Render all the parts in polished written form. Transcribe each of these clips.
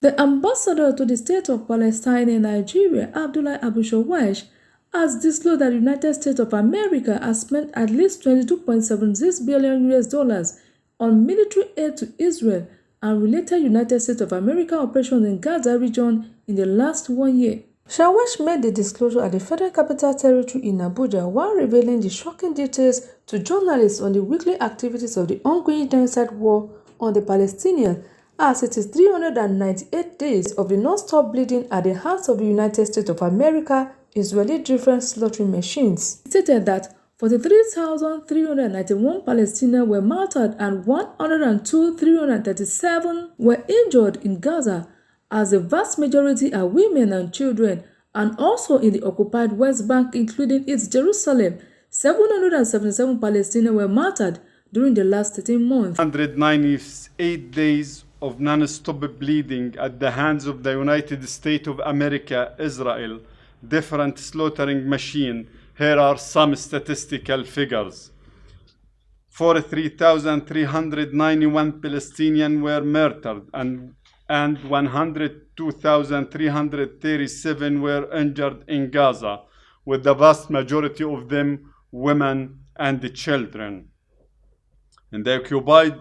The ambassador to the State of Palestine in Nigeria, Abdullah Abu Shawash, has disclosed that the United States of America has spent at least 22.76 billion US dollars on military aid to Israel and related United States of America operations in Gaza region in the last 1 year. Shawash made the disclosure at the Federal Capital Territory in Abuja while revealing the shocking details to journalists on the weekly activities of the ongoing genocide war on the Palestinians, as it is 398 days of the non-stop bleeding at the hands of the United States of America Israeli-driven slaughtering machines. He stated that 43,391 Palestinians were martyred and 102,337 were injured in Gaza, as the vast majority are women and children, and also in the occupied West Bank, including East Jerusalem. 777 Palestinians were martyred during the last 13 months. 198 days of non-stop bleeding at the hands of the United States of America, Israel, different slaughtering machine. Here are some statistical figures. 43,391 Palestinians were murdered and 102,337 were injured in Gaza, with the vast majority of them women and children. In the occupied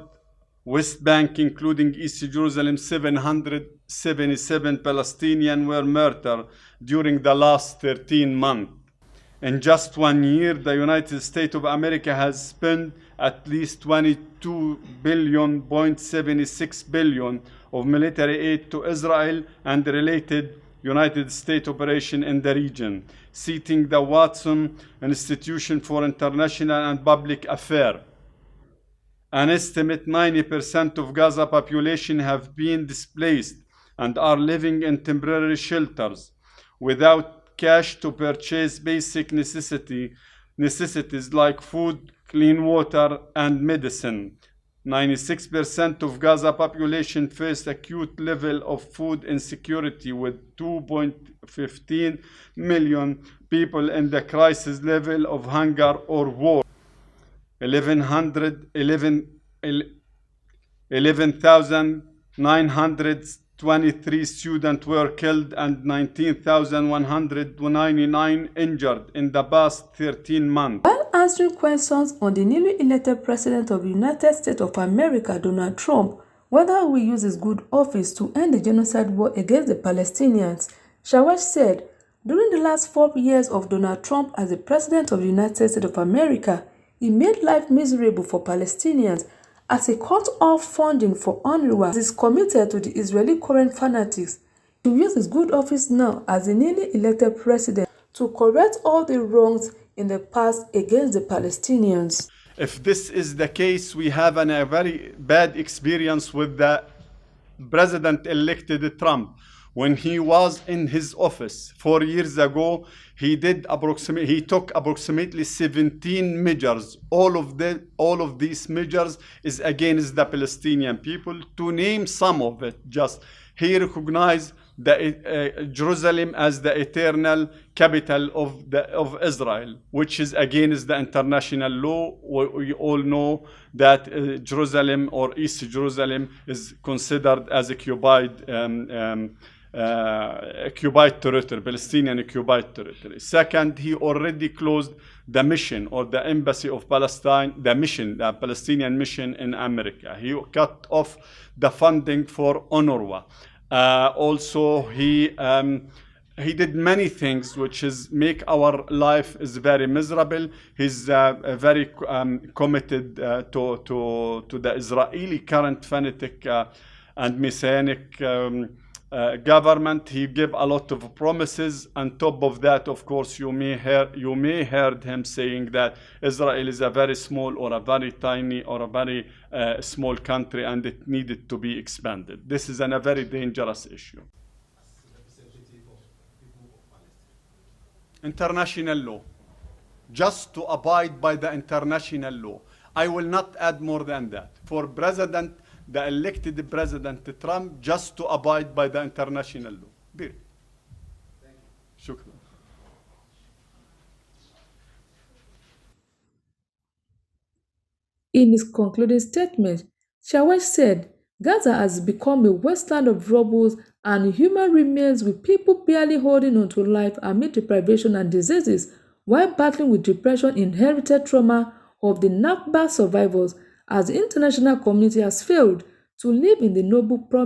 West Bank, including East Jerusalem, 777 Palestinians were murdered during the last 13 months. In just 1 year, the United States of America has spent at least 22.76 billion of military aid to Israel and related United States operation in the region, citing the Watson Institution for International and Public Affairs. An estimate 90% of Gaza population have been displaced and are living in temporary shelters without cash to purchase basic necessities like food, clean water, and medicine. 96% of Gaza population face acute level of food insecurity, with 2.15 million people in the crisis level of hunger or war. 11,923 students were killed and 19,199 injured in the past 13 months. While answering questions on the newly elected President of the United States of America, Donald Trump, whether he will use his good office to end the genocide war against the Palestinians, Shawash said, during the last 4 years of Donald Trump as the President of the United States of America, he made life miserable for Palestinians as he cut off funding for UNRWA. He is committed to the Israeli current fanatics. He will use his good office now as the newly elected president to correct all the wrongs in the past against the Palestinians. If this is the case, we have a very bad experience with the President-elected Trump. When he was in his office 4 years ago, he took approximately 17 measures. All of these measures is against the Palestinian people. To name some of it, just he recognized Jerusalem as the eternal capital of Israel, which is against the international law. We all know that Jerusalem or East Jerusalem is considered as occupied territory, Palestinian occupied territory. Second, he already closed the mission or the embassy of Palestine, the Palestinian mission in America. He cut off the funding for UNRWA. Also, he did many things which is make our life is very miserable. He's very committed to the Israeli current fanatic and messianic government. He gave a lot of promises. On top of that, of course, you may heard him saying that Israel is a very small or a very tiny or a very small country and it needed to be expanded. This is a very dangerous issue. International law. Just to abide by the international law. I will not add more than that. For the elected President Trump, just to abide by the international law. Thank you. Shukran. In his concluding statement, Shawash said, Gaza has become a wasteland of rubble and human remains, with people barely holding on to life amid deprivation and diseases, while battling with depression inherited trauma of the Nakba survivors, as the international community has failed to live in the noble promise